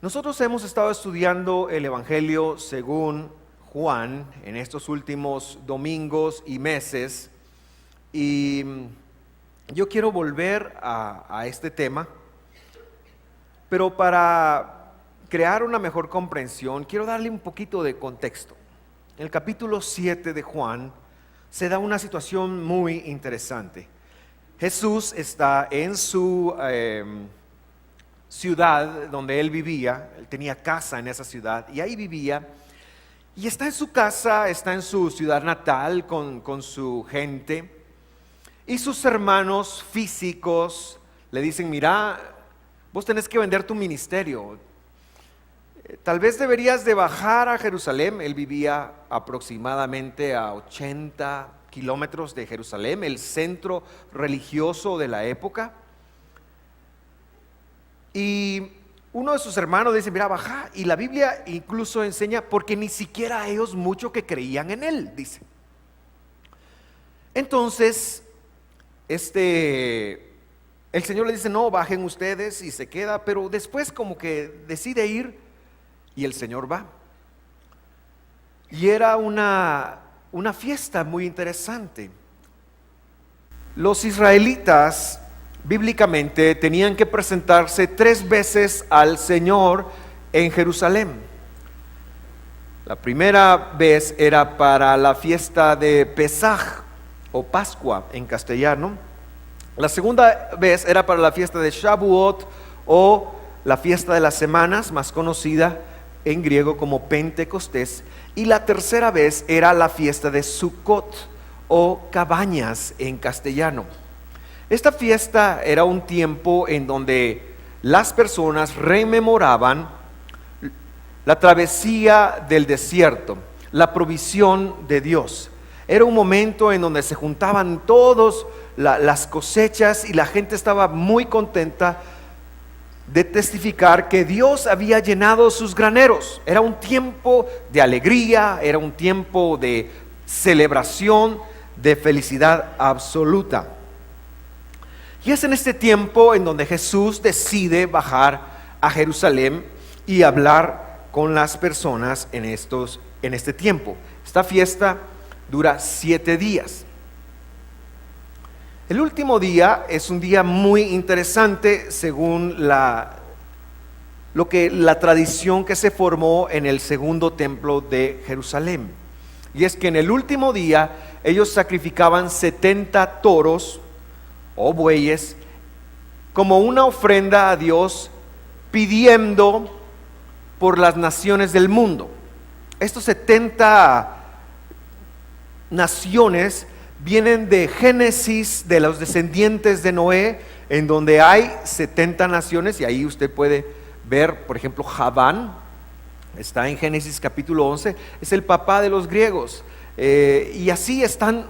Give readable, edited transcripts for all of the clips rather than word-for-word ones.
Nosotros hemos estado estudiando el Evangelio según Juan en estos últimos domingos y meses, y yo quiero volver a este tema, pero para crear una mejor comprensión quiero darle un poquito de contexto. En el capítulo 7 de Juan se da una situación muy interesante. Jesús está en su ciudad donde él vivía, él tenía casa en esa ciudad y ahí vivía, y está en su casa, está en su ciudad natal con su gente, y sus hermanos físicos le dicen: mira, vos tenés que vender tu ministerio, tal vez deberías de bajar a Jerusalén. Él vivía aproximadamente a 80 kilómetros de Jerusalén, el centro religioso de la época. Y uno de sus hermanos dice: mira, baja. Y la Biblia incluso enseña, porque ni siquiera ellos mucho que creían en él, dice. Entonces, el Señor le dice: no, bajen ustedes, y se queda, pero después como que decide ir, y el Señor va. Y era una fiesta muy interesante. Los israelitas bíblicamente tenían que presentarse 3 veces al Señor en Jerusalén. La primera vez era para la fiesta de Pesaj o Pascua en castellano. La segunda vez era para la fiesta de Shavuot o la fiesta de las semanas, más conocida en griego como Pentecostés. Y la tercera vez era la fiesta de Sukkot o cabañas en castellano. Esta fiesta era un tiempo en donde las personas rememoraban la travesía del desierto, la provisión de Dios. Era un momento en donde se juntaban todas las cosechas y la gente estaba muy contenta de testificar que Dios había llenado sus graneros. Era un tiempo de alegría, era un tiempo de celebración, de felicidad absoluta. Y es en este tiempo en donde Jesús decide bajar a Jerusalén y hablar con las personas en este tiempo. Esta fiesta dura 7 días. El último día es un día muy interesante según la tradición que se formó en el segundo templo de Jerusalén. Y es que en el último día ellos sacrificaban 70 toros o bueyes como una ofrenda a Dios, pidiendo por las naciones del mundo. Estos 70 naciones vienen de Génesis, de los descendientes de Noé, en donde hay 70 naciones, y ahí usted puede ver, por ejemplo, Javán, está en Génesis capítulo 11, es el papá de los griegos, y así están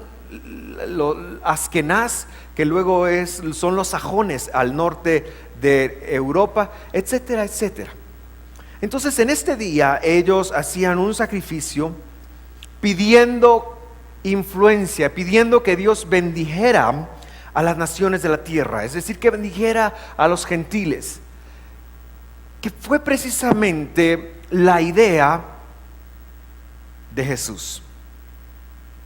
los Askenaz, que luego son los sajones al norte de Europa, etcétera, etcétera. Entonces en este día ellos hacían un sacrificio pidiendo influencia, pidiendo que Dios bendijera a las naciones de la tierra, es decir, que bendijera a los gentiles, que fue precisamente la idea de Jesús,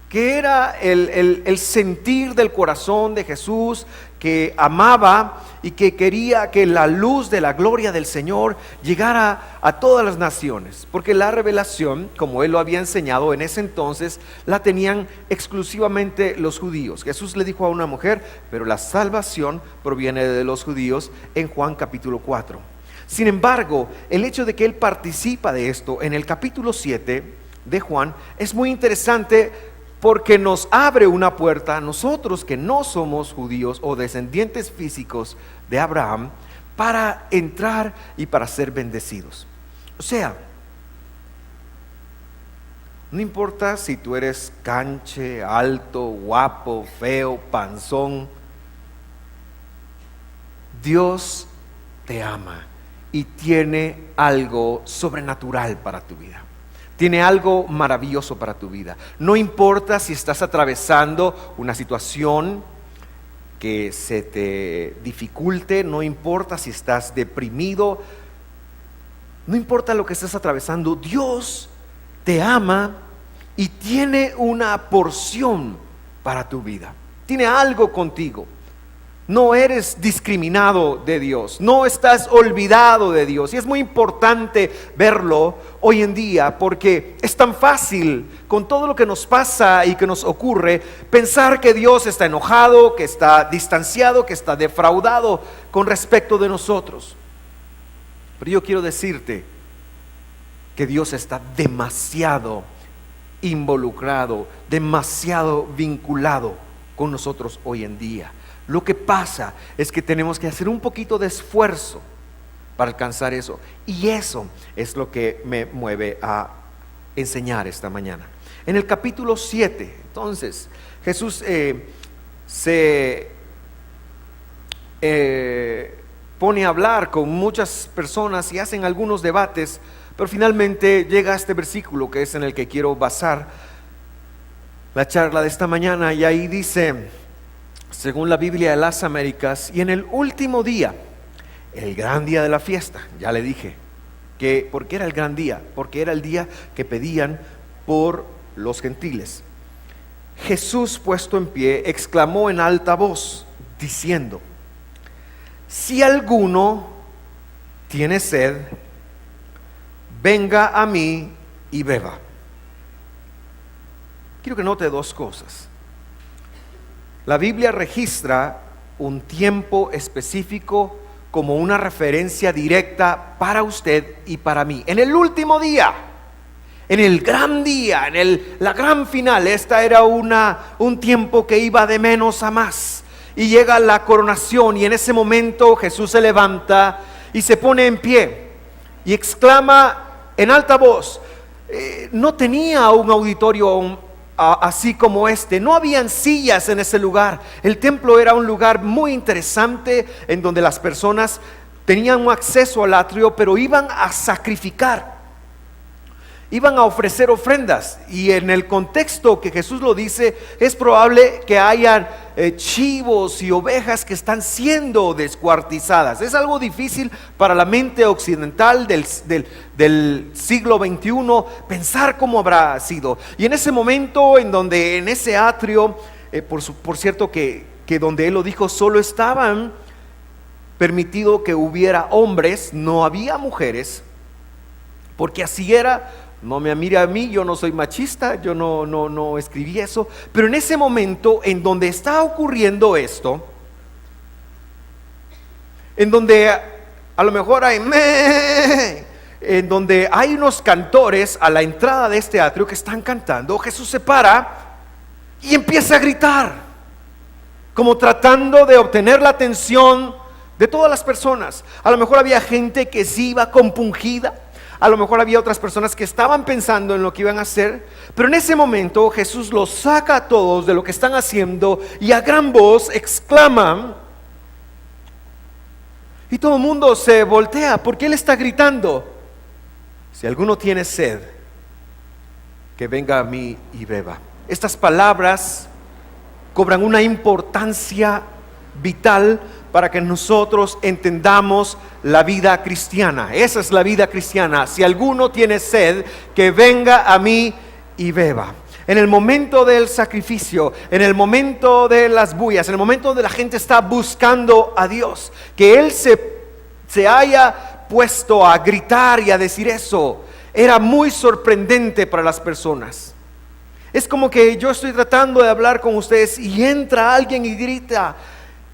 que era el sentir del corazón de Jesús, que amaba y que quería que la luz de la gloria del Señor llegara a todas las naciones, porque la revelación, como él lo había enseñado en ese entonces, la tenían exclusivamente los judíos. Jesús le dijo a una mujer: pero la salvación proviene de los judíos, en Juan capítulo 4. Sin embargo, el hecho de que él participa de esto en el capítulo 7 de Juan es muy interesante, porque nos abre una puerta a nosotros que no somos judíos o descendientes físicos de Abraham, para entrar y para ser bendecidos. O sea, no importa si tú eres canche, alto, guapo, feo, panzón, Dios te ama y tiene algo sobrenatural para tu vida. Tiene algo maravilloso para tu vida. No importa si estás atravesando una situación que se te dificulte, no importa si estás deprimido, No importa lo que estés atravesando, Dios te ama y tiene una porción para tu vida. Tiene algo contigo. No eres discriminado de Dios, no estás olvidado de Dios. Y es muy importante verlo hoy en día, porque es tan fácil con todo lo que nos pasa y que nos ocurre pensar que Dios está enojado, que está distanciado, que está defraudado con respecto de nosotros. Pero yo quiero decirte que Dios está demasiado involucrado, demasiado vinculado con nosotros hoy en día. Lo que pasa es que tenemos que hacer un poquito de esfuerzo para alcanzar eso. Y eso es lo que me mueve a enseñar esta mañana. En el capítulo 7, entonces, Jesús se pone a hablar con muchas personas y hacen algunos debates, pero finalmente llega a este versículo que es en el que quiero basar la charla de esta mañana, y ahí dice, según la Biblia de las Américas: y en el último día, el gran día de la fiesta. Ya le dije que ¿por qué era el gran día? Porque era el día que pedían por los gentiles. Jesús, puesto en pie, exclamó en alta voz, diciendo: si alguno tiene sed, venga a mí y beba. Quiero que note dos cosas. La Biblia registra un tiempo específico como una referencia directa para usted y para mí. En el último día, en el gran día, la gran final. Esta era un tiempo que iba de menos a más. Y llega la coronación, y en ese momento Jesús se levanta y se pone en pie y exclama en alta voz. No tenía un auditorio así como este, no habían sillas en ese lugar. El templo era un lugar muy interesante en donde las personas tenían un acceso al atrio, pero iban a sacrificar, iban a ofrecer ofrendas. Y en el contexto que Jesús lo dice, es probable que hayan chivos y ovejas que están siendo descuartizadas. Es algo difícil para la mente occidental del siglo XXI pensar cómo habrá sido. Y en ese momento, en ese atrio, por cierto que donde él lo dijo, solo estaban permitido que hubiera hombres, no había mujeres, porque así era. No me mire a mí, yo no soy machista, yo no escribí eso. Pero en ese momento en donde está ocurriendo esto, en donde a lo mejor en donde hay unos cantores a la entrada de este atrio que están cantando, Jesús se para y empieza a gritar, como tratando de obtener la atención de todas las personas. A lo mejor había gente que sí iba compungida, a lo mejor había otras personas que estaban pensando en lo que iban a hacer, pero en ese momento Jesús los saca a todos de lo que están haciendo y a gran voz exclama, y todo el mundo se voltea porque él está gritando: si alguno tiene sed, que venga a mí y beba. Estas palabras cobran una importancia vital para que nosotros entendamos la vida cristiana. Esa es la vida cristiana. Si alguno tiene sed, que venga a mí y beba. En el momento del sacrificio, en el momento de las bullas, en el momento donde la gente está buscando a Dios, que Él se haya puesto a gritar y a decir eso, era muy sorprendente para las personas. Es como que yo estoy tratando de hablar con ustedes y entra alguien y grita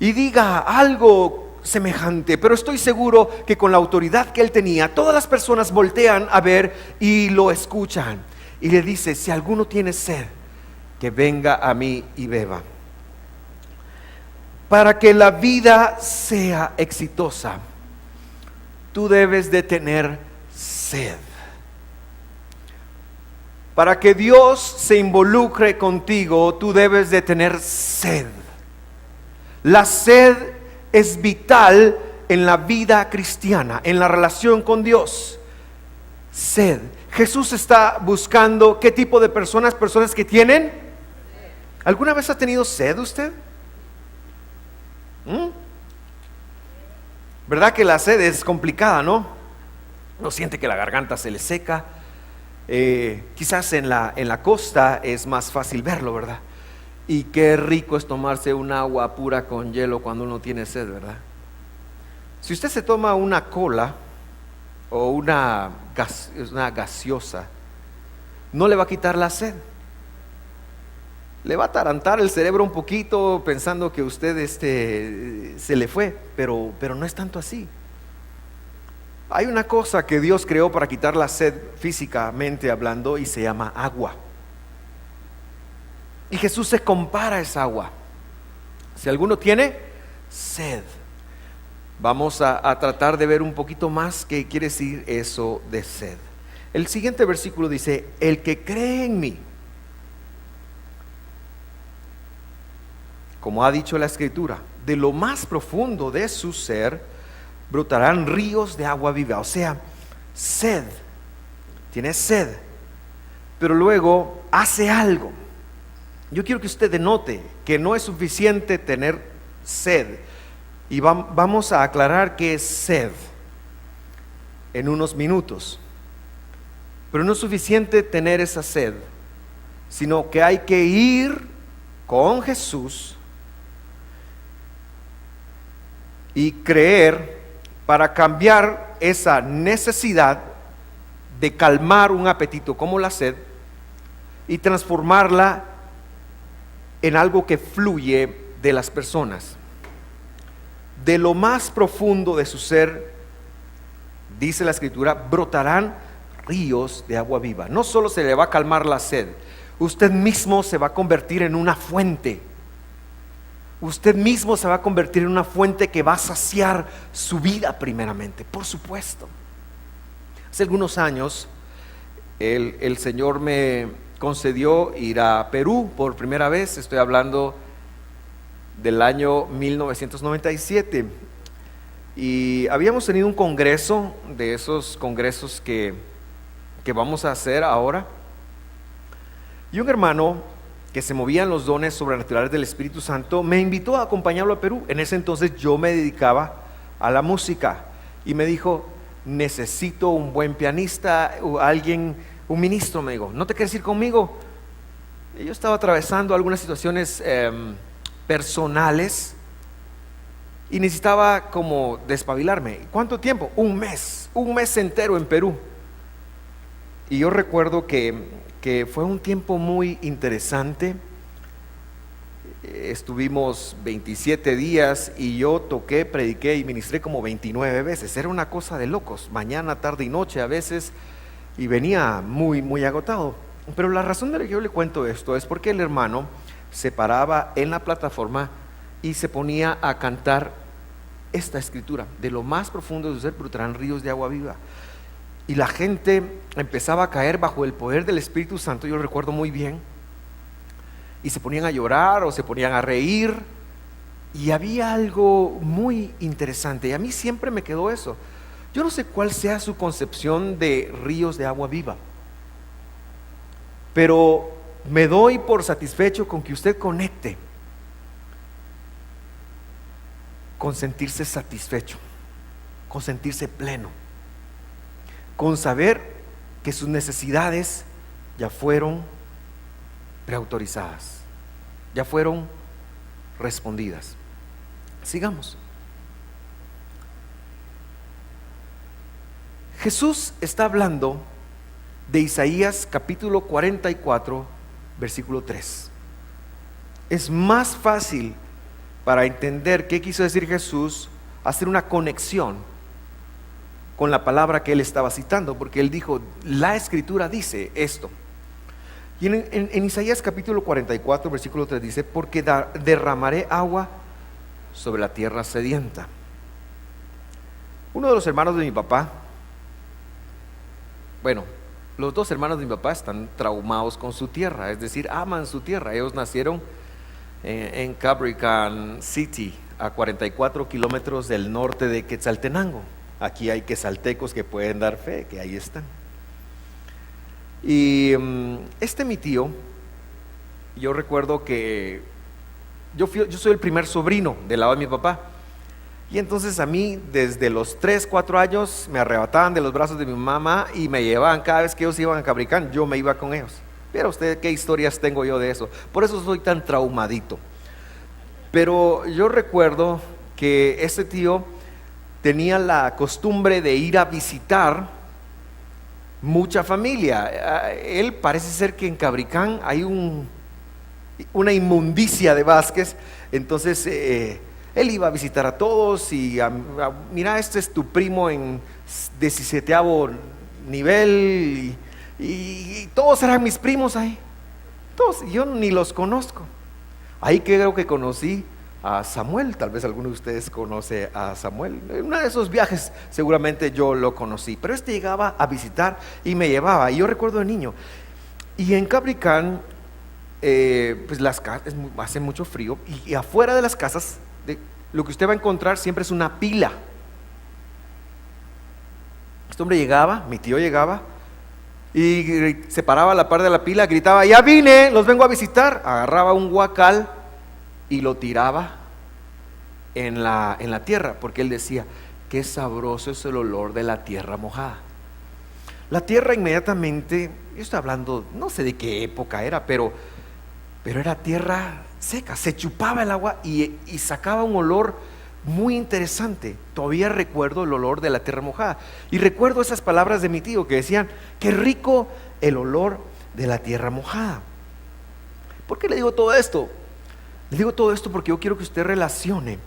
y diga algo semejante, pero estoy seguro que con la autoridad que él tenía, todas las personas voltean a ver y lo escuchan. Y le dice: si alguno tiene sed, que venga a mí y beba. Para que la vida sea exitosa, tú debes de tener sed. Para que Dios se involucre contigo, tú debes de tener sed. La sed es vital en la vida cristiana, en la relación con Dios. Sed. Jesús está buscando ¿qué tipo de personas? Personas que tienen. ¿Alguna vez ha tenido sed usted? ¿Verdad que la sed es complicada, no? no siente que la garganta se le seca. Quizás en la costa es más fácil verlo, ¿verdad? Y qué rico es tomarse un agua pura con hielo cuando uno tiene sed, ¿verdad? Si usted se toma una cola o una gaseosa, no le va a quitar la sed. Le va a atarantar el cerebro un poquito pensando que usted se le fue, pero no es tanto así. Hay una cosa que Dios creó para quitar la sed físicamente hablando y se llama agua. Y Jesús se compara a esa agua. Si alguno tiene sed, vamos a tratar de ver un poquito más qué quiere decir eso de sed. El siguiente versículo dice: el que cree en mí, como ha dicho la Escritura, de lo más profundo de su ser brotarán ríos de agua viva. O sea, sed, tiene sed, pero luego hace algo. Yo quiero que usted denote que no es suficiente tener sed, y vamos a aclarar qué es sed en unos minutos. Pero no es suficiente tener esa sed, sino que hay que ir con Jesús y creer para cambiar esa necesidad de calmar un apetito como la sed y transformarla en algo que fluye de las personas. De lo más profundo de su ser, dice la Escritura, brotarán ríos de agua viva. No solo se le va a calmar la sed, usted mismo se va a convertir en una fuente. Usted mismo se va a convertir en una fuente que va a saciar su vida primeramente, por supuesto. Hace algunos años el Señor me concedió ir a Perú por primera vez. Estoy hablando del año 1997, y habíamos tenido un congreso, de esos congresos que vamos a hacer ahora, y un hermano que se movía en los dones sobrenaturales del Espíritu Santo me invitó a acompañarlo a Perú. En ese entonces yo me dedicaba a la música, y me dijo: necesito un buen pianista, alguien, un ministro. Me dijo: ¿no te quieres ir conmigo? Y yo estaba atravesando algunas situaciones personales y necesitaba como despabilarme. ¿Cuánto tiempo? Un mes entero en Perú. Y yo recuerdo que fue un tiempo muy interesante. Estuvimos 27 días y yo toqué, prediqué y ministré como 29 veces. Era una cosa de locos, mañana, tarde y noche a veces, y venía muy, muy agotado. Pero la razón de la que yo le cuento esto es porque el hermano se paraba en la plataforma y se ponía a cantar esta escritura: de lo más profundo de su ser brotarán ríos de agua viva. Y la gente empezaba a caer bajo el poder del Espíritu Santo, yo lo recuerdo muy bien, y se ponían a llorar o se ponían a reír, y había algo muy interesante, y a mí siempre me quedó eso. Yo no sé cuál sea su concepción de ríos de agua viva, pero me doy por satisfecho con que usted conecte con sentirse satisfecho, con sentirse pleno, con saber que sus necesidades ya fueron preautorizadas, ya fueron respondidas. Sigamos. Jesús está hablando de Isaías capítulo 44, versículo 3. Es más fácil para entender qué quiso decir Jesús hacer una conexión con la palabra que él estaba citando, porque él dijo: la Escritura dice esto. Y en Isaías capítulo 44, versículo 3 dice: porque derramaré agua sobre la tierra sedienta. Uno de los hermanos de mi papá, bueno, los dos hermanos de mi papá están traumados con su tierra, es decir, aman su tierra. Ellos nacieron en Cabrican City, a 44 kilómetros del norte de Quetzaltenango. Aquí hay quetzaltecos que pueden dar fe que ahí están. Y mi tío, yo recuerdo que yo soy el primer sobrino del lado de mi papá, Y entonces a mí desde los 3, 4 años me arrebataban de los brazos de mi mamá y me llevaban cada vez que ellos iban a Cabricán, yo me iba con ellos. Pero usted qué historias tengo yo de eso. Por eso soy tan traumadito. Pero yo recuerdo que este tío tenía la costumbre de ir a visitar mucha familia. Él parece ser que en Cabricán hay una inmundicia de Vázquez. Entonces él iba a visitar a todos y mira, este es tu primo en 17º nivel y todos eran mis primos ahí. Todos, yo ni los conozco. Ahí creo que conocí a Samuel, tal vez alguno de ustedes conoce a Samuel. En uno de esos viajes seguramente yo lo conocí, pero este llegaba a visitar y me llevaba, y yo recuerdo de niño. Y en Cabricán, pues las casas hace mucho frío, y afuera de las casas lo que usted va a encontrar siempre es una pila. Este hombre llegaba, mi tío llegaba, y se paraba a la par de la pila, gritaba: ya vine, los vengo a visitar. Agarraba un guacal y lo tiraba en la tierra, porque él decía: qué sabroso es el olor de la tierra mojada. La tierra inmediatamente, yo estoy hablando, no sé de qué época era, pero era tierra seca, se chupaba el agua y sacaba un olor muy interesante. Todavía recuerdo el olor de la tierra mojada, y recuerdo esas palabras de mi tío que decían: qué rico el olor de la tierra mojada. ¿Por qué le digo todo esto? Le digo todo esto porque yo quiero que usted relacione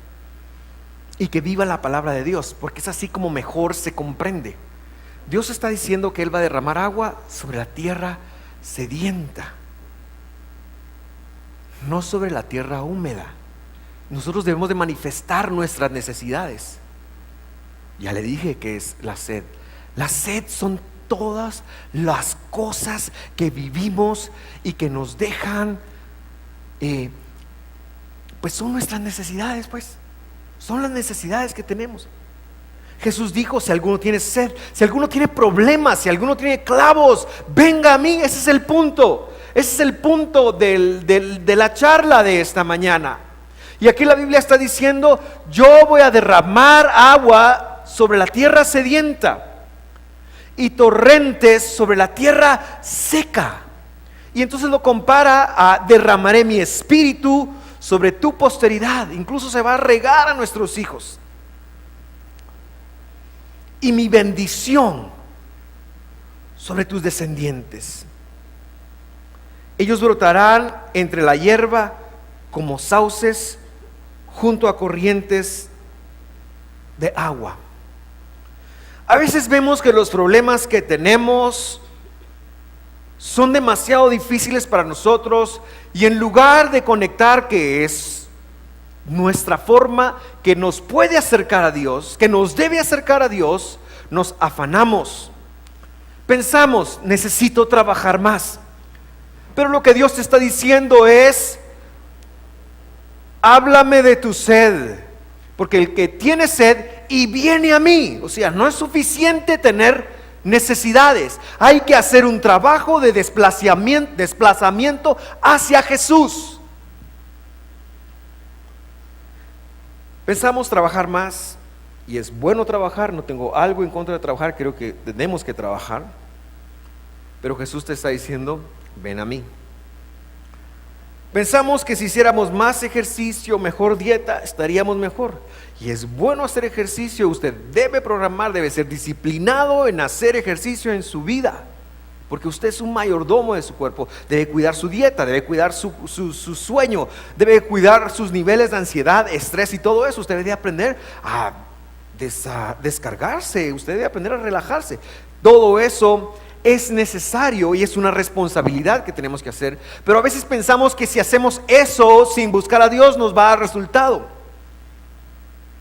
y que viva la palabra de Dios, porque es así como mejor se comprende. Dios está diciendo que Él va a derramar agua sobre la tierra sedienta, no sobre la tierra húmeda. Nosotros debemos de manifestar nuestras necesidades. Ya le dije que es la sed. La sed son todas las cosas que vivimos y que nos dejan, pues son nuestras necesidades, pues son las necesidades que tenemos. Jesús dijo: si alguno tiene sed, si alguno tiene problemas, si alguno tiene clavos, venga a mí. Ese es el punto. Ese es el punto de la charla de esta mañana. Y aquí la Biblia está diciendo: yo voy a derramar agua sobre la tierra sedienta y torrentes sobre la tierra seca. Y entonces lo compara a: derramaré mi espíritu sobre tu posteridad. Incluso se va a regar a nuestros hijos. Y mi bendición sobre tus descendientes. Ellos brotarán entre la hierba como sauces junto a corrientes de agua. A veces vemos que los problemas que tenemos son demasiado difíciles para nosotros, y en lugar de conectar, que es nuestra forma que nos puede acercar a Dios, que nos debe acercar a Dios, nos afanamos. Pensamos: necesito trabajar más. Pero lo que Dios te está diciendo es: háblame de tu sed, porque el que tiene sed y viene a mí. O sea, no es suficiente tener necesidades, hay que hacer un trabajo de desplazamiento hacia Jesús. Pensamos trabajar más, y es bueno trabajar, no tengo algo en contra de trabajar, creo que tenemos que trabajar. Pero Jesús te está diciendo: ven a mí. Pensamos que si hiciéramos más ejercicio, mejor dieta, estaríamos mejor. Y es bueno hacer ejercicio, usted debe programar, debe ser disciplinado en hacer ejercicio en su vida, porque usted es un mayordomo de su cuerpo. Debe cuidar su dieta, debe cuidar su sueño, debe cuidar sus niveles de ansiedad, estrés y todo eso. Usted debe aprender a descargarse, usted debe aprender a relajarse. Todo eso es necesario y es una responsabilidad que tenemos que hacer. Pero a veces pensamos que si hacemos eso sin buscar a Dios nos va a dar resultado.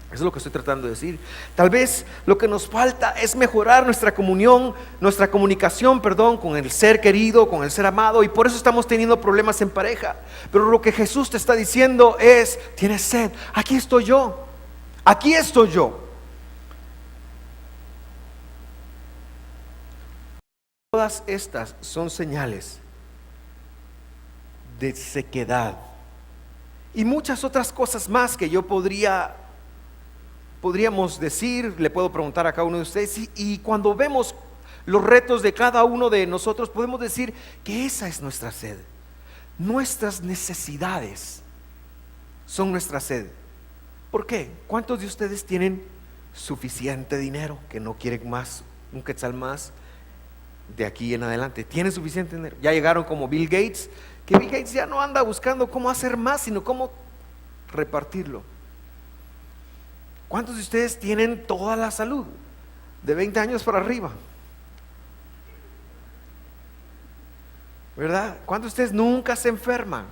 Eso es lo que estoy tratando de decir. Tal vez lo que nos falta es mejorar nuestra comunicación con el ser querido, con el ser amado, y por eso estamos teniendo problemas en pareja. Pero lo que Jesús te está diciendo es: tienes sed, aquí estoy yo, aquí estoy yo. Todas estas son señales de sequedad y muchas otras cosas más que yo podría podríamos decir, le puedo preguntar a cada uno de ustedes, y cuando vemos los retos de cada uno de nosotros, podemos decir que esa es nuestra sed. Nuestras necesidades son nuestra sed. ¿Por qué? ¿Cuántos de ustedes tienen suficiente dinero, que no quieren más, un quetzal más de aquí en adelante? ¿Tienen suficiente dinero? Ya llegaron como Bill Gates, que Bill Gates ya no anda buscando cómo hacer más, sino cómo repartirlo. ¿Cuántos de ustedes tienen toda la salud de 20 años para arriba? ¿Verdad? ¿Cuántos de ustedes nunca se enferman?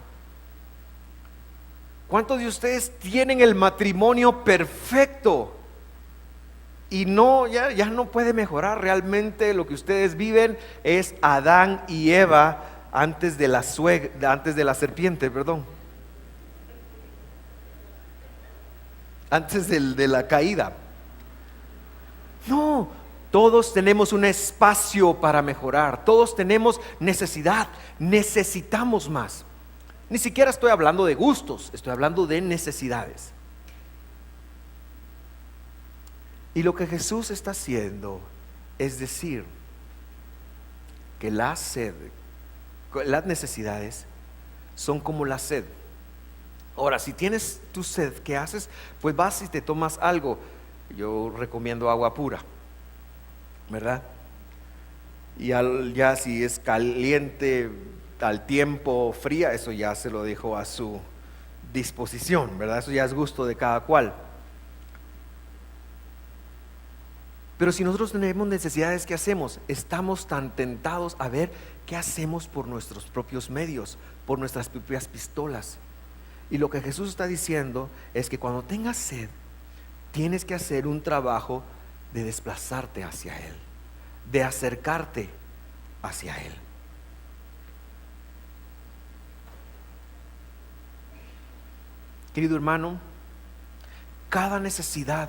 ¿Cuántos de ustedes tienen el matrimonio perfecto y ya no puede mejorar? Realmente lo que ustedes viven es Adán y Eva antes de la serpiente, perdón. Antes de la caída. No, todos tenemos un espacio para mejorar, todos tenemos necesidad, necesitamos más. Ni siquiera estoy hablando de gustos, estoy hablando de necesidades. Y lo que Jesús está haciendo es decir que la sed, las necesidades son como la sed. Ahora, si tienes tu sed, ¿qué haces? Pues vas y te tomas algo. Yo recomiendo agua pura, ¿verdad? Y ya si es caliente, al tiempo, fría, eso ya se lo dejo a su disposición, ¿verdad? Eso ya es gusto de cada cual. Pero si nosotros tenemos necesidades, ¿qué hacemos? Estamos tan tentados a ver qué hacemos por nuestros propios medios, por nuestras propias pistolas. Y lo que Jesús está diciendo es que cuando tengas sed, tienes que hacer un trabajo de desplazarte hacia Él, de acercarte hacia Él. Querido hermano, cada necesidad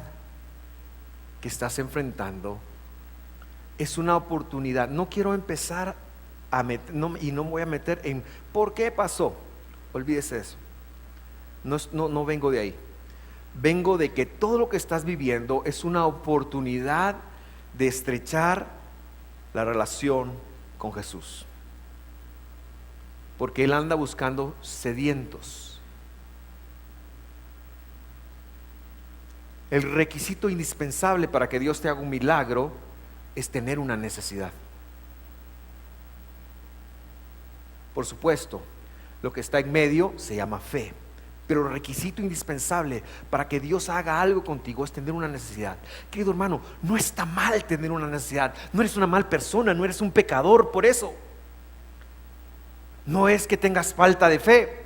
que estás enfrentando es una oportunidad. No quiero empezar y no me voy a meter en ¿por qué pasó? Olvídese eso. No vengo de ahí. Vengo de que todo lo que estás viviendo es una oportunidad de estrechar la relación con Jesús, porque Él anda buscando sedientos. El requisito indispensable para que Dios te haga un milagro es tener una necesidad. Por supuesto, lo que está en medio se llama fe, pero el requisito indispensable para que Dios haga algo contigo es tener una necesidad. Querido hermano, no está mal tener una necesidad. No eres una mal persona, no eres un pecador por eso. No es que tengas falta de fe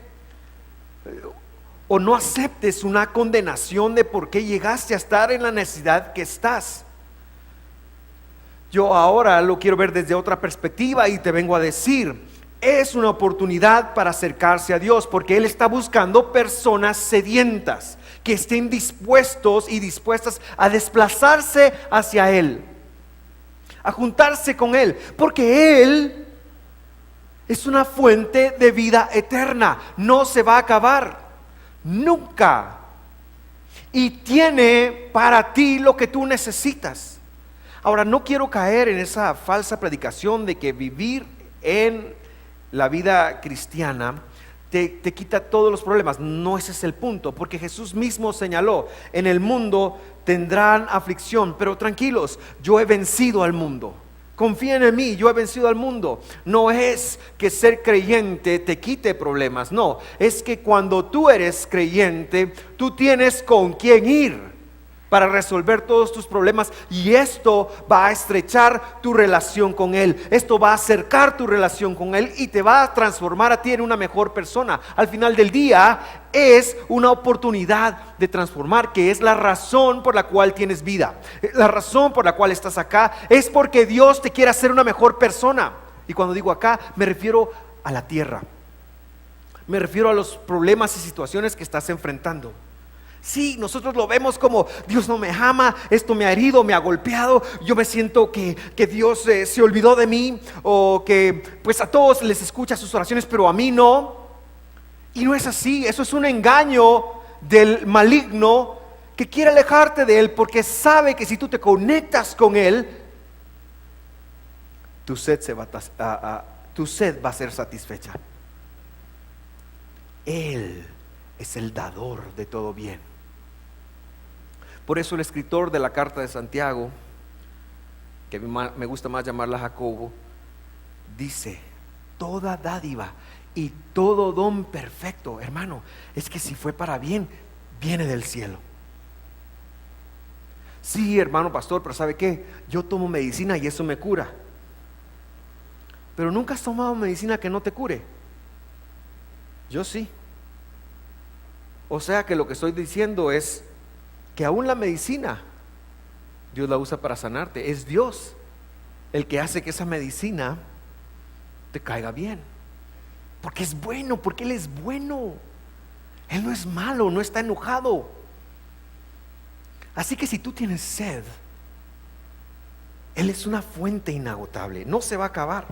o no aceptes una condenación de por qué llegaste a estar en la necesidad que estás. Yo ahora lo quiero ver desde otra perspectiva y te vengo a decir: es una oportunidad para acercarse a Dios, porque Él está buscando personas sedientas que estén dispuestos y dispuestas a desplazarse hacia Él, a juntarse con Él, porque Él es una fuente de vida eterna, no se va a acabar nunca, y tiene para ti lo que tú necesitas. Ahora, no quiero caer en esa falsa predicación de que vivir en la vida cristiana te quita todos los problemas. No, ese es el punto, porque Jesús mismo señaló: en el mundo tendrán aflicción, pero tranquilos, yo he vencido al mundo. Confíen en mí, yo he vencido al mundo. No es que ser creyente te quite problemas, no, es que cuando tú eres creyente, tú tienes con quién ir para resolver todos tus problemas, y esto va a estrechar tu relación con Él, esto va a acercar tu relación con Él y te va a transformar a ti en una mejor persona. Al final del día es una oportunidad de transformar, que es la razón por la cual tienes vida. La razón por la cual estás acá es porque Dios te quiere hacer una mejor persona. Y cuando digo acá, me refiero a la tierra, me refiero a los problemas y situaciones que estás enfrentando. Sí, nosotros lo vemos como: Dios no me ama, esto me ha herido, me ha golpeado, yo me siento que Dios se olvidó de mí, o que pues a todos les escucha sus oraciones, pero a mí no. Y no es así, eso es un engaño del maligno que quiere alejarte de Él porque sabe que si tú te conectas con Él, tu sed va a ser satisfecha. Él es el dador de todo bien. Por eso el escritor de la carta de Santiago, que me gusta más llamarla Jacobo, dice: toda dádiva y todo don perfecto, hermano, es que si fue para bien, viene del cielo. Sí, hermano pastor, pero ¿sabe qué? Yo tomo medicina y eso me cura. Pero nunca has tomado medicina que no te cure. Yo sí. O sea que lo que estoy diciendo es que aún la medicina Dios la usa para sanarte. Es Dios el que hace que esa medicina te caiga bien, porque es bueno, porque Él es bueno. Él no es malo, no está enojado. Así que si tú tienes sed, Él es una fuente inagotable, no se va a acabar.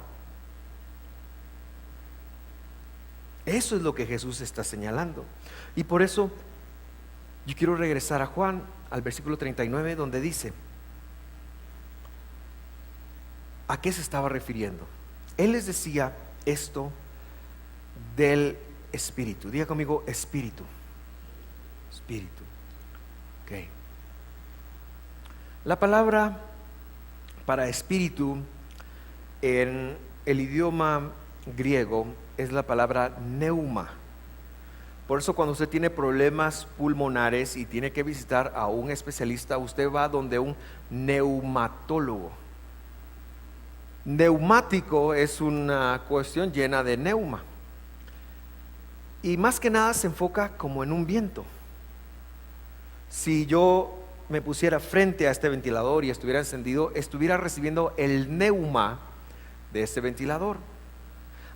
Eso es lo que Jesús está señalando. Y por eso yo quiero regresar a Juan, al versículo 39, donde dice: ¿a qué se estaba refiriendo? Él les decía esto del Espíritu. Diga conmigo: Espíritu. Espíritu. Ok. La palabra para espíritu en el idioma griego es la palabra neuma. Por eso cuando usted tiene problemas pulmonares y tiene que visitar a un especialista, usted va donde un neumatólogo. Neumático es una cuestión llena de neuma, y más que nada se enfoca como en un viento. Si yo me pusiera frente a este ventilador y estuviera encendido, estuviera recibiendo el neuma de este ventilador.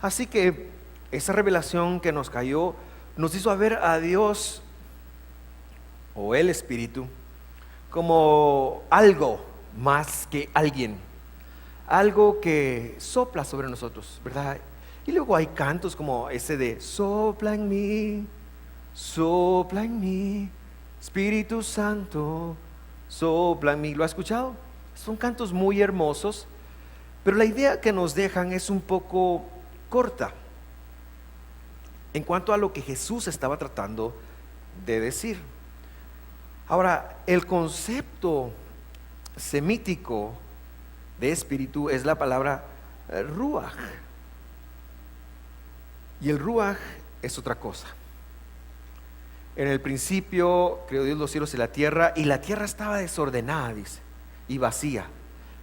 Así que esa revelación que nos cayó nos hizo ver a Dios, o el Espíritu, como algo más que alguien, algo que sopla sobre nosotros, ¿verdad? Y luego hay cantos como ese de sopla en mí, Espíritu Santo, sopla en mí. ¿Lo ha escuchado? Son cantos muy hermosos, pero la idea que nos dejan es un poco corta en cuanto a lo que Jesús estaba tratando de decir. Ahora, el concepto semítico de espíritu es la palabra ruach, y el ruach es otra cosa. En el principio creó Dios los cielos y la tierra estaba desordenada, dice, y vacía,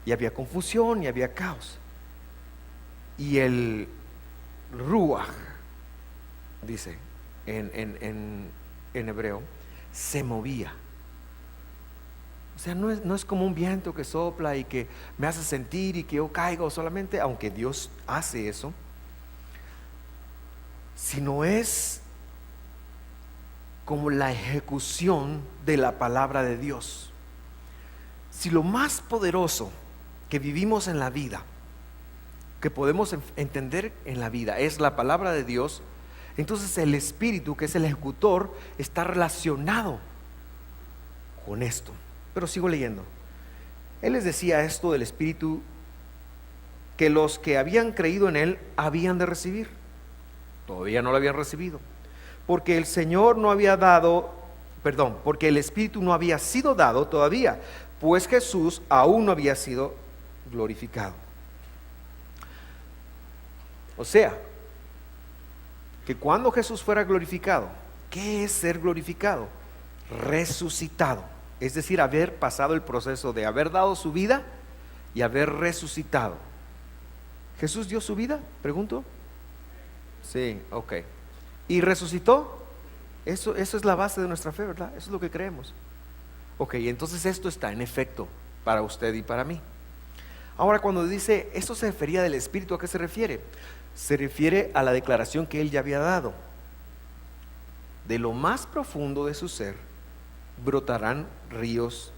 y había confusión y había caos, y el ruach, dice en hebreo, se movía. O sea, no es como un viento que sopla y que me hace sentir y que yo caigo solamente, aunque Dios hace eso, sino es como la ejecución de la palabra de Dios. Si lo más poderoso que vivimos en la vida, que podemos entender en la vida, es la palabra de Dios, entonces el Espíritu, que es el ejecutor, está relacionado con esto. Pero sigo leyendo. Él les decía esto del Espíritu, que los que habían creído en Él habían de recibir. Todavía no lo habían recibido, porque el Señor no había dado, porque el Espíritu no había sido dado todavía, pues Jesús aún no había sido glorificado. O sea, que cuando Jesús fuera glorificado, ¿qué es ser glorificado? Resucitado, es decir, haber pasado el proceso de haber dado su vida y haber resucitado. ¿Jesús dio su vida? Pregunto. Sí, ok. ¿Y resucitó? Eso es la base de nuestra fe, ¿verdad? Eso es lo que creemos. Ok, entonces esto está en efecto para usted y para mí. Ahora, cuando dice esto se refería del Espíritu, ¿a qué se refiere? Se refiere a la declaración que Él ya había dado: de lo más profundo de su ser brotarán ríos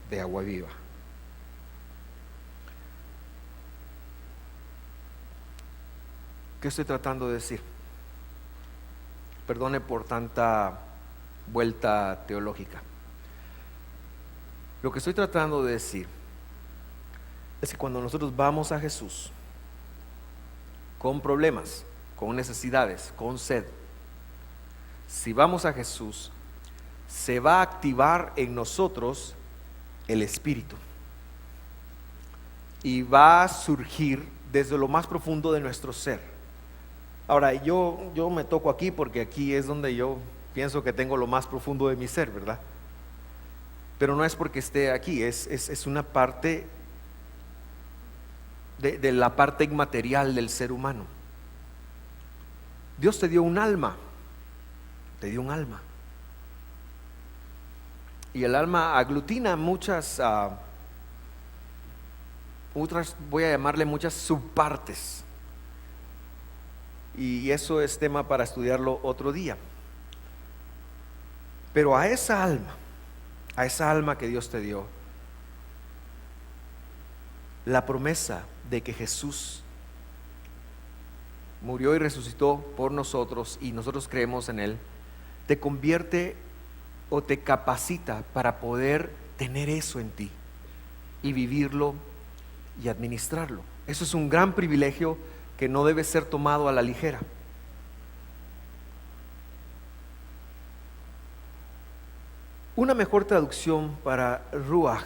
de agua viva. ¿Qué estoy tratando de decir? Perdone por tanta vuelta teológica. Lo que estoy tratando de decir es que cuando nosotros vamos a Jesús con problemas, con necesidades, con sed, si vamos a Jesús, se va a activar en nosotros el Espíritu y va a surgir desde lo más profundo de nuestro ser. Ahora, yo me toco aquí porque aquí es donde yo pienso que tengo lo más profundo de mi ser, ¿verdad? Pero no es porque esté aquí, es una parte de la parte inmaterial del ser humano. Dios te dio un alma, y el alma aglutina muchas, otras, voy a llamarle muchas subpartes, y eso es tema para estudiarlo otro día. Pero a esa alma que Dios te dio, la promesa de que Jesús murió y resucitó por nosotros y nosotros creemos en Él, te convierte o te capacita para poder tener eso en ti y vivirlo y administrarlo. Eso es un gran privilegio que no debe ser tomado a la ligera. Una mejor traducción para Ruach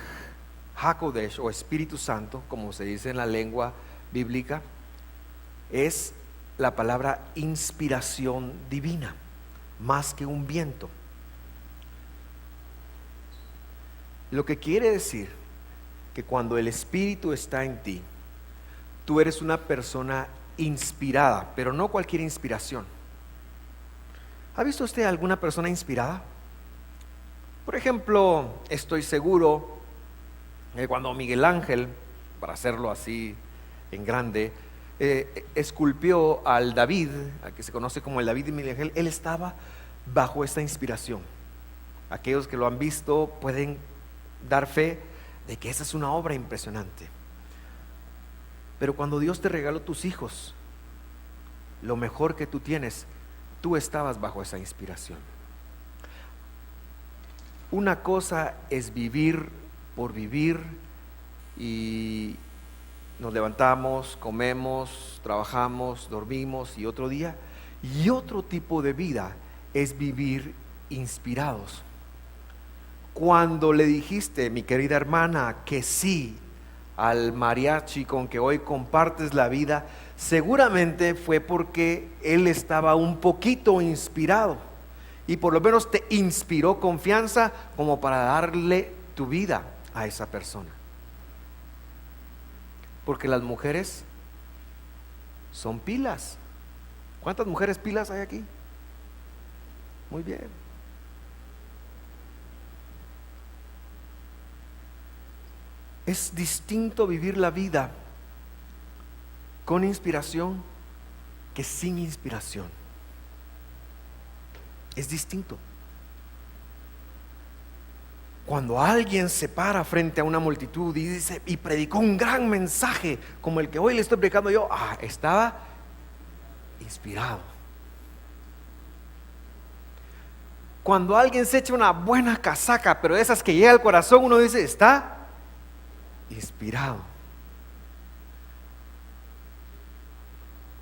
HaKodesh o Espíritu Santo, como se dice en la lengua bíblica, es la palabra inspiración divina, más que un viento. Lo que quiere decir que cuando el Espíritu está en ti, tú eres una persona inspirada, pero no cualquier inspiración. ¿Ha visto usted alguna persona inspirada? Por ejemplo, estoy seguro que cuando Miguel Ángel, para hacerlo así en grande, esculpió al David, al que se conoce como el David de Miguel Ángel, él estaba bajo esta inspiración. Aquellos que lo han visto pueden dar fe de que esa es una obra impresionante. Pero cuando Dios te regaló tus hijos, lo mejor que tú tienes, tú estabas bajo esa inspiración. Una cosa es vivir por vivir y nos levantamos, comemos, trabajamos, dormimos y otro día. Y otro tipo de vida es vivir inspirados. Cuando le dijiste, mi querida hermana, que sí al mariachi con que hoy compartes la vida, seguramente fue porque él estaba un poquito inspirado y por lo menos te inspiró confianza como para darle tu vida a esa persona. Porque las mujeres son pilas. ¿Cuántas mujeres pilas hay aquí? Muy bien. Es distinto vivir la vida con inspiración que sin inspiración. Es distinto. Cuando alguien se para frente a una multitud y dice y predicó un gran mensaje como el que hoy le estoy predicando yo, estaba inspirado. Cuando alguien se echa una buena casaca, pero de esas que llega al corazón, uno dice, está inspirado.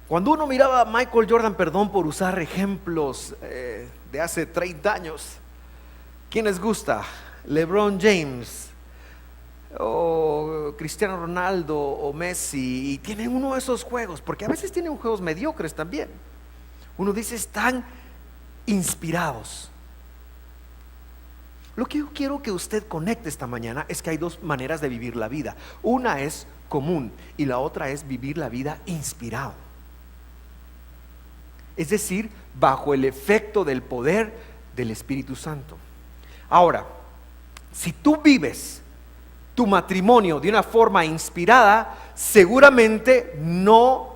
Cuando uno miraba a Michael Jordan, perdón por usar ejemplos de hace 30 años, ¿quién les gusta? LeBron James o Cristiano Ronaldo o Messi, y tienen uno de esos juegos, porque a veces tienen juegos mediocres también. Uno dice, están inspirados. Lo que yo quiero que usted conecte esta mañana es que hay dos maneras de vivir la vida. Una es común y la otra es vivir la vida inspirado. Es decir, bajo el efecto del poder del Espíritu Santo. Ahora, si tú vives tu matrimonio de una forma inspirada, seguramente no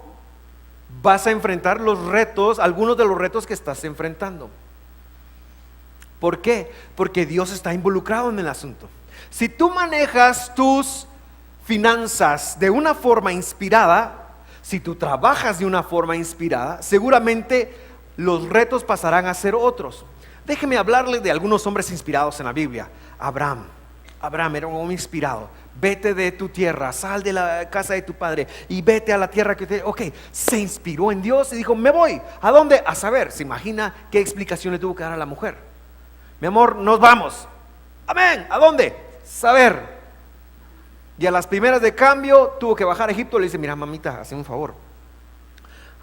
vas a enfrentar los retos, algunos de los retos que estás enfrentando. ¿Por qué? Porque Dios está involucrado en el asunto. Si tú manejas tus finanzas de una forma inspirada, si tú trabajas de una forma inspirada, seguramente los retos pasarán a ser otros. Déjeme hablarles de algunos hombres inspirados en la Biblia. Abraham era un hombre inspirado. Vete de tu tierra, sal de la casa de tu padre y vete a la tierra que te... Ok, se inspiró en Dios y dijo, me voy. ¿A dónde? A saber. ¿Se imagina qué explicación le tuvo que dar a la mujer? Mi amor, nos vamos. Amén. ¿A dónde? Saber. Y a las primeras de cambio tuvo que bajar a Egipto. Le dice, mira mamita, hazme un favor,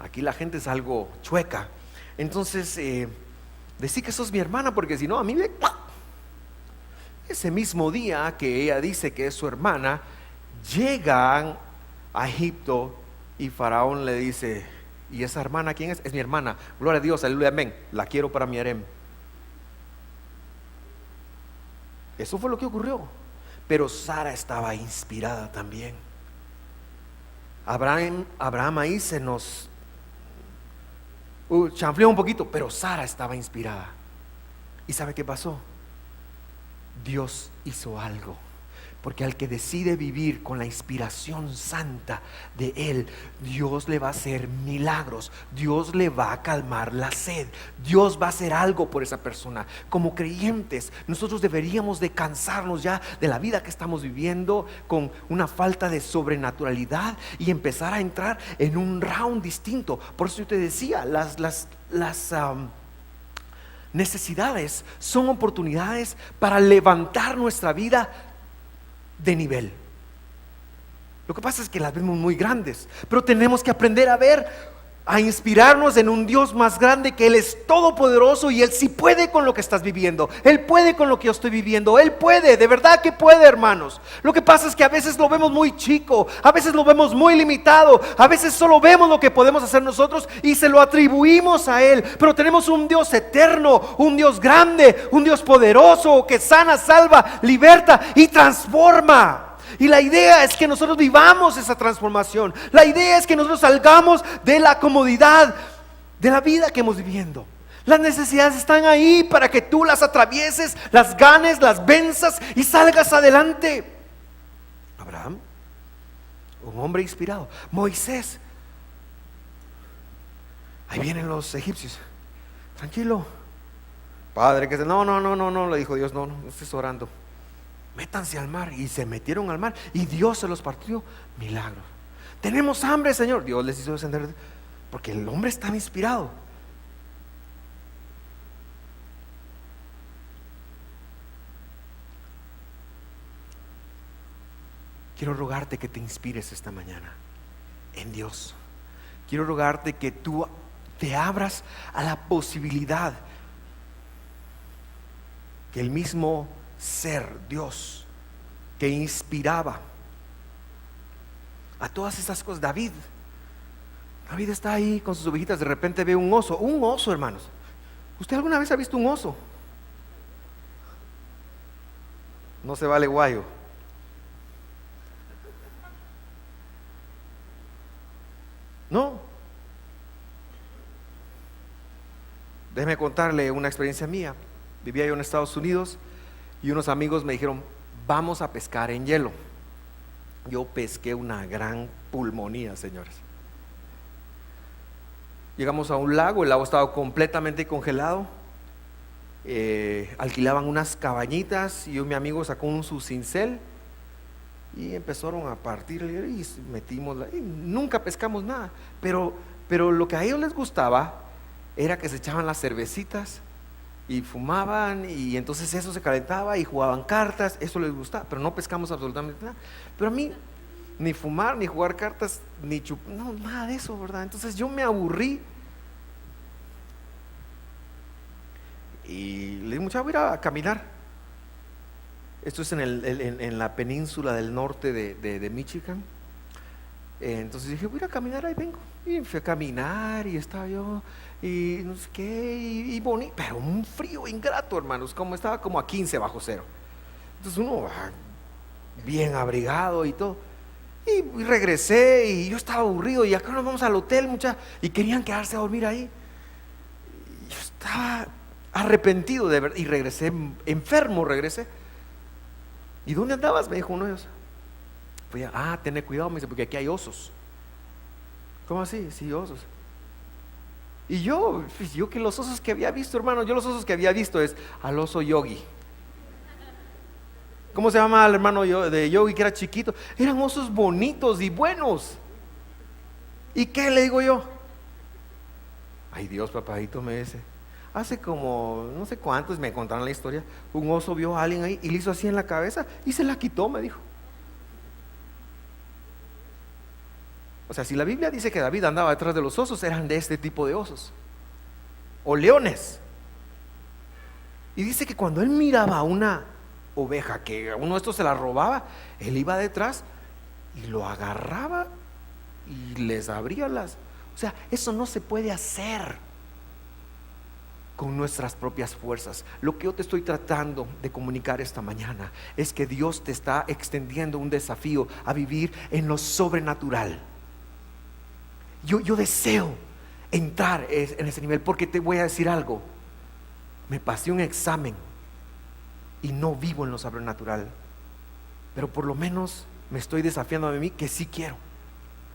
aquí la gente es algo chueca, entonces decí que sos mi hermana, porque si no a mí me... Ese mismo día que ella dice que es su hermana, llegan a Egipto y Faraón le dice, ¿y esa hermana quién es? Es mi hermana. Gloria a Dios, aleluya, amén. La quiero para mi harem. Eso fue lo que ocurrió. Pero Sara estaba inspirada también. Abraham ahí se nos chanfleó un poquito, pero Sara estaba inspirada. ¿Y sabe qué pasó? Dios hizo algo, porque al que decide vivir con la inspiración santa de Él, Dios le va a hacer milagros, Dios le va a calmar la sed, Dios va a hacer algo por esa persona. Como creyentes, nosotros deberíamos de cansarnos ya de la vida que estamos viviendo con una falta de sobrenaturalidad y empezar a entrar en un round distinto. Por eso yo te decía, las necesidades son oportunidades para levantar nuestra vida de nivel. Lo que pasa es que las vemos muy grandes, pero tenemos que aprender a ver, a inspirarnos en un Dios más grande, que Él es todopoderoso y Él sí puede con lo que estás viviendo. Él puede con lo que yo estoy viviendo. Él puede, de verdad que puede, hermanos. Lo que pasa es que a veces lo vemos muy chico, a veces lo vemos muy limitado, a veces solo vemos lo que podemos hacer nosotros y se lo atribuimos a Él. Pero tenemos un Dios eterno, un Dios grande, un Dios poderoso que sana, salva, liberta y transforma. Y la idea es que nosotros vivamos esa transformación. La idea es que nosotros salgamos de la comodidad de la vida que hemos viviendo. Las necesidades están ahí para que tú las atravieses, las ganes, las venzas y salgas adelante. Abraham, un hombre inspirado. Moisés, ahí vienen los egipcios. Tranquilo, padre, que no, le dijo Dios, no estés orando. Métanse al mar, y se metieron al mar y Dios se los partió. Milagros. Tenemos hambre, Señor. Dios les hizo descender, porque el hombre estaba inspirado. Quiero rogarte que te inspires esta mañana en Dios. Quiero rogarte que tú te abras a la posibilidad que el mismo ser, Dios, que inspiraba a todas esas cosas. David está ahí con sus ovejitas, de repente ve un oso, hermanos. ¿Usted alguna vez ha visto un oso? No se vale guayo. No. Déjeme contarle una experiencia mía. Vivía yo en Estados Unidos y unos amigos me dijeron, vamos a pescar en hielo. Yo pesqué una gran pulmonía, señores. Llegamos a un lago, el lago estaba completamente congelado. Alquilaban unas cabañitas y mi amigo sacó su cincel y empezaron a partir y metimos y nunca pescamos nada, pero lo que a ellos les gustaba era que se echaban las cervecitas y fumaban, y entonces eso se calentaba y jugaban cartas. Eso les gustaba, pero no pescamos absolutamente nada. Pero a mí ni fumar, ni jugar cartas, ni no, nada de eso, ¿verdad? Entonces yo me aburrí y le dije, muchacho, voy a ir a caminar. Esto es en la península del norte de Michigan. Entonces dije, voy a ir a caminar, ahí vengo. Y fui a caminar y estaba yo y no sé qué, y bonito, pero un frío ingrato, hermanos, como estaba como a 15 bajo cero. Entonces uno bien abrigado y todo. Y regresé y yo estaba aburrido, y acá nos vamos al hotel, muchachos, y querían quedarse a dormir ahí. Y yo estaba arrepentido de verdad, y regresé enfermo, regresé. ¿Y dónde andabas? Me dijo uno de ellos. Fui ten cuidado, me dice, porque aquí hay osos. ¿Cómo así? Sí, osos. Y yo que los osos que había visto, hermano, yo los osos que había visto es al oso Yogi. ¿Cómo se llama el hermano de Yogi que era chiquito? Eran osos bonitos y buenos. ¿Y qué le digo yo? Ay Dios, papadito, me dice. Hace como no sé cuántos, me contaron la historia, un oso vio a alguien ahí y le hizo así en la cabeza y se la quitó, me dijo. O sea, si la Biblia dice que David andaba detrás de los osos, eran de este tipo de osos o leones. Y dice que cuando él miraba a una oveja que uno de estos se la robaba, él iba detrás y lo agarraba y les abría las... O sea, eso no se puede hacer con nuestras propias fuerzas. Lo que yo te estoy tratando de comunicar esta mañana es que Dios te está extendiendo un desafío a vivir en lo sobrenatural. Yo deseo entrar en ese nivel, porque te voy a decir algo. Me pasé un examen y no vivo en lo sobrenatural, pero por lo menos me estoy desafiando a mí que sí quiero.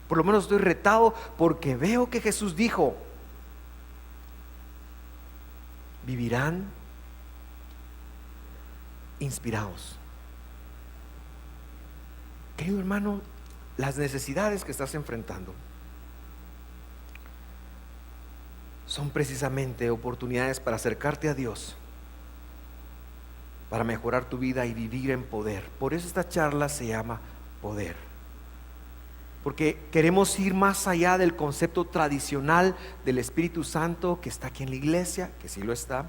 Por lo menos estoy retado porque veo que Jesús dijo: vivirán inspirados. Querido hermano, las necesidades que estás enfrentando son precisamente oportunidades para acercarte a Dios, para mejorar tu vida y vivir en poder. Por eso esta charla se llama Poder, porque queremos ir más allá del concepto tradicional del Espíritu Santo que está aquí en la iglesia, que sí lo está,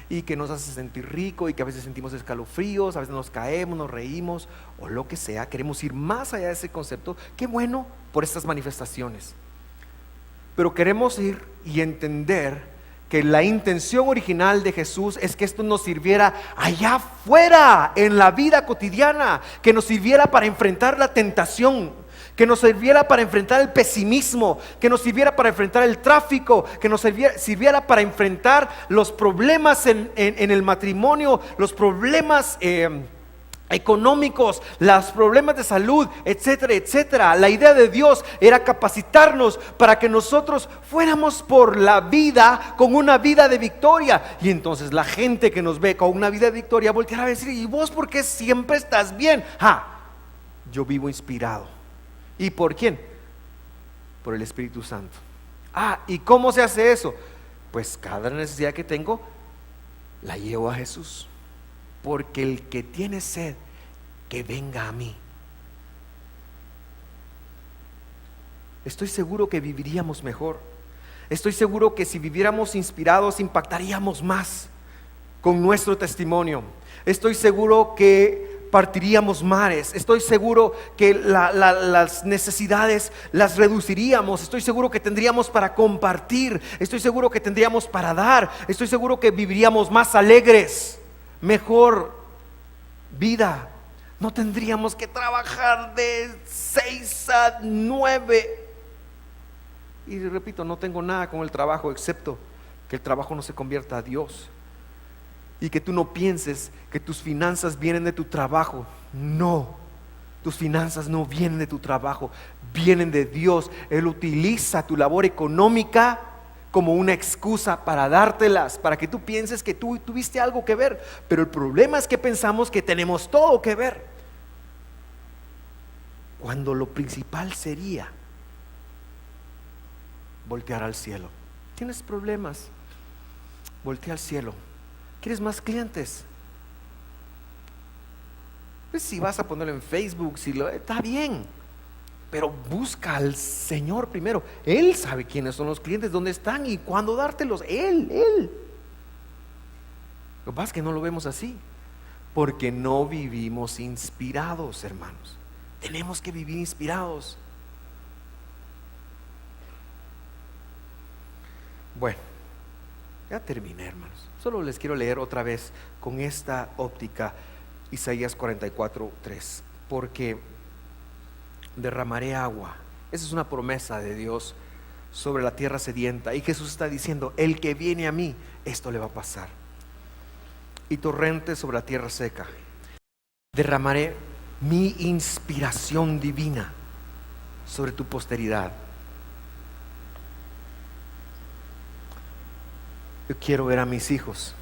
y que nos hace sentir rico y que a veces sentimos escalofríos, a veces nos caemos, nos reímos o lo que sea. Queremos ir más allá de ese concepto. Qué bueno por estas manifestaciones, pero queremos ir y entender que la intención original de Jesús es que esto nos sirviera allá afuera en la vida cotidiana, que nos sirviera para enfrentar la tentación, que nos sirviera para enfrentar el pesimismo, que nos sirviera para enfrentar el tráfico, que nos sirviera para enfrentar los problemas en el matrimonio, los problemas económicos, los problemas de salud, etcétera, etcétera. La idea de Dios era capacitarnos para que nosotros fuéramos por la vida con una vida de victoria. Y entonces la gente que nos ve con una vida de victoria volteará a decir: ¿y vos por qué siempre estás bien? Yo vivo inspirado. ¿Y por quién? Por el Espíritu Santo. ¿Y cómo se hace eso? Pues cada necesidad que tengo la llevo a Jesús. Porque el que tiene sed, que venga a mí. Estoy seguro que viviríamos mejor. Estoy seguro que si viviéramos inspirados, impactaríamos más con nuestro testimonio. Estoy seguro que partiríamos mares. Estoy seguro que las necesidades las reduciríamos. Estoy seguro que tendríamos para compartir. Estoy seguro que tendríamos para dar. Estoy seguro que viviríamos más alegres, mejor vida. No tendríamos que trabajar de 6 a 9. Y repito, no tengo nada con el trabajo, excepto que el trabajo no se convierta a Dios. Y que tú no pienses que tus finanzas vienen de tu trabajo. No, tus finanzas no vienen de tu trabajo, vienen de Dios. Él utiliza tu labor económica como una excusa para dártelas, para que tú pienses que tú tuviste algo que ver. Pero el problema es que pensamos que tenemos todo que ver, cuando lo principal sería voltear al cielo. ¿Tienes problemas? Voltea al cielo. ¿Quieres más clientes? Pues si vas a ponerlo en Facebook, está bien, pero busca al Señor primero. Él sabe quiénes son los clientes, dónde están y cuándo dártelos. Él. Lo que pasa es que no lo vemos así, porque no vivimos inspirados, hermanos. Tenemos que vivir inspirados. Bueno, ya terminé, hermanos. Solo les quiero leer otra vez con esta óptica Isaías 44:3, porque derramaré agua. Esa es una promesa de Dios sobre la tierra sedienta, y Jesús está diciendo: el que viene a mí, esto le va a pasar. Y torrentes sobre la tierra seca. Derramaré mi inspiración divina sobre tu posteridad. yo quiero ver a mis hijos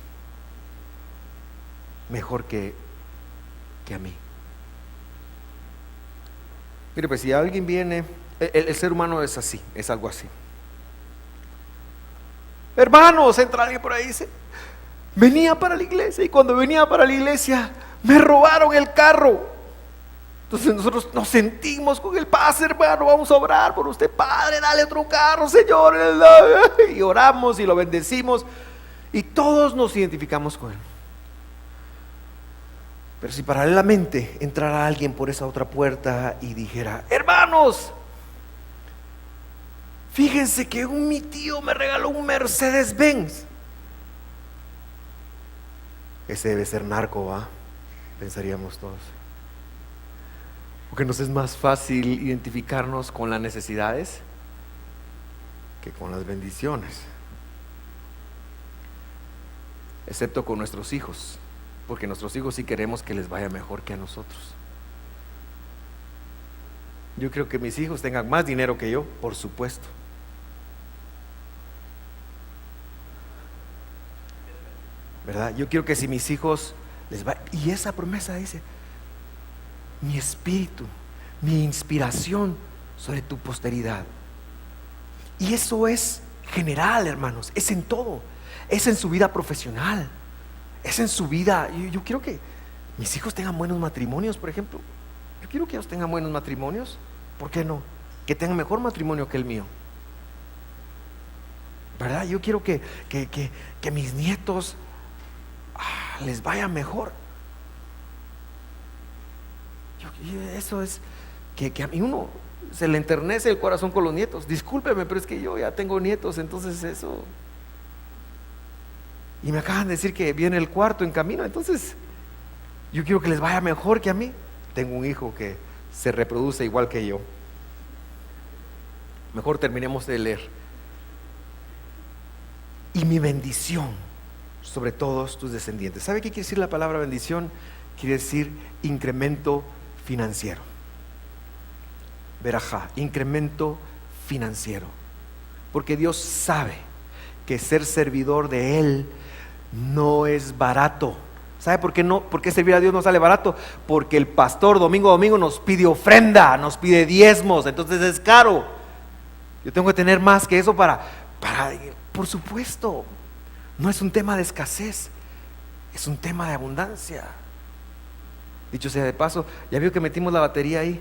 mejor que a mí. Mire, pues si alguien viene, el ser humano es así, es algo así. Hermanos, entra alguien por ahí y dice, venía para la iglesia, y cuando venía para la iglesia me robaron el carro. Entonces nosotros nos sentimos con el paz, hermano, vamos a orar por usted, Padre, dale otro carro, Señor, y oramos y lo bendecimos, y todos nos identificamos con él. Pero si paralelamente entrara alguien por esa otra puerta y dijera, hermanos, fíjense que mi tío me regaló un Mercedes-Benz, ese debe ser narco, ¿va? Pensaríamos todos. Porque nos es más fácil identificarnos con las necesidades que con las bendiciones, excepto con nuestros hijos, porque nuestros hijos sí queremos que les vaya mejor que a nosotros. Yo creo que mis hijos tengan más dinero que yo, por supuesto. ¿Verdad? Yo quiero que si mis hijos les va, y esa promesa dice, mi espíritu, mi inspiración sobre tu posteridad. Y eso es general, hermanos, es en todo, es en su vida profesional, es en su vida. Yo quiero que mis hijos tengan buenos matrimonios, por ejemplo. Yo quiero que ellos tengan buenos matrimonios. ¿Por qué no? Que tengan mejor matrimonio que el mío, ¿verdad? Yo quiero que mis nietos les vaya mejor. Eso es que a mí uno se le enternece el corazón con los nietos. Discúlpeme, pero es que yo ya tengo nietos, entonces eso. Y me acaban de decir que viene el cuarto en camino, entonces yo quiero que les vaya mejor que a mí. Tengo un hijo que se reproduce igual que yo. Mejor terminemos de leer. Y mi bendición sobre todos tus descendientes. ¿Sabe qué quiere decir la palabra bendición? Quiere decir incremento financiero. Verajá, incremento financiero. Porque Dios sabe que ser servidor de Él no es barato. ¿Sabe por qué no? ¿Por qué servir a Dios no sale barato? Porque el pastor domingo a domingo nos pide ofrenda, nos pide diezmos, entonces es caro. Yo tengo que tener más que eso para por supuesto, no es un tema de escasez, es un tema de abundancia. Dicho sea de paso, ¿ya vio que metimos la batería ahí?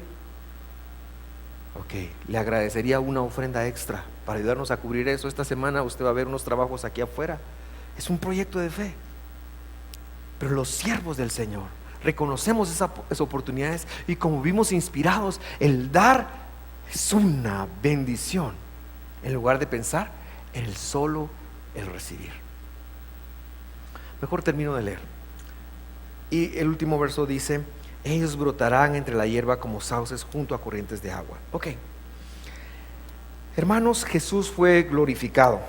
Ok, le agradecería una ofrenda extra para ayudarnos a cubrir eso. Esta semana usted va a ver unos trabajos aquí afuera. Es un proyecto de fe. Pero los siervos del Señor reconocemos esas oportunidades, y como vimos inspirados, el dar es una bendición, en lugar de pensar en el recibir. Mejor termino de leer. Y el último verso dice: ellos brotarán entre la hierba como sauces junto a corrientes de agua. Ok, hermanos, Jesús fue glorificado.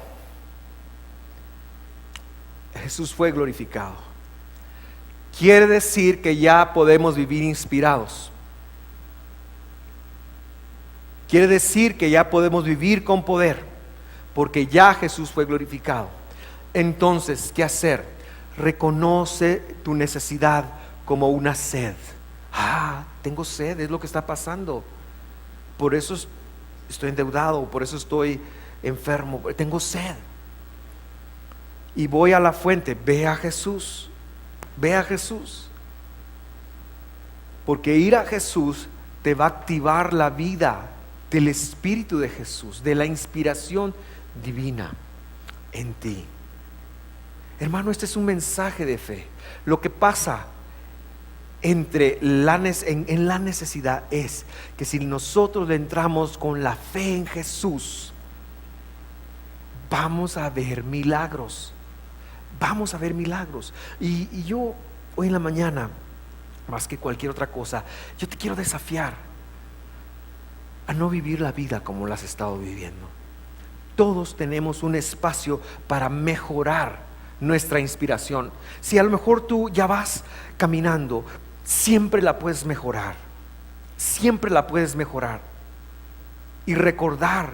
Jesús fue glorificado. Quiere decir que ya podemos vivir inspirados. Quiere decir que ya podemos vivir con poder, porque ya Jesús fue glorificado. Entonces, ¿qué hacer? Reconoce tu necesidad como una sed. Tengo sed, es lo que está pasando. Por eso estoy endeudado, por eso estoy enfermo, tengo sed. Y voy a la fuente. Ve a Jesús, ve a Jesús. Porque ir a Jesús te va a activar la vida del Espíritu de Jesús, de la inspiración divina en ti. Hermano, este es un mensaje de fe. Lo que pasa en la necesidad es que si nosotros le entramos con la fe en Jesús, vamos a ver milagros. Vamos a ver milagros. Y yo hoy en la mañana, más que cualquier otra cosa, yo te quiero desafiar a no vivir la vida como la has estado viviendo. Todos tenemos un espacio para mejorar nuestra inspiración. Si a lo mejor tú ya vas caminando, siempre la puedes mejorar. Siempre la puedes mejorar. Y recordar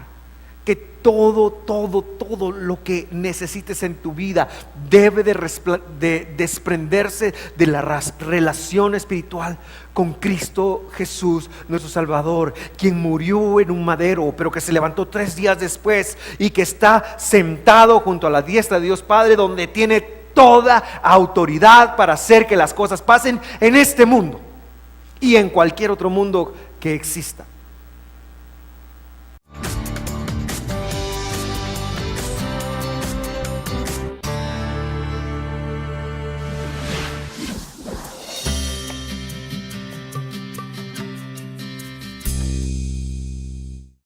que todo lo que necesites en tu vida debe de desprenderse de la relación espiritual con Cristo Jesús, nuestro Salvador, quien murió en un madero, pero que se levantó 3 días después y que está sentado junto a la diestra de Dios Padre, donde tiene toda autoridad para hacer que las cosas pasen en este mundo y en cualquier otro mundo que exista.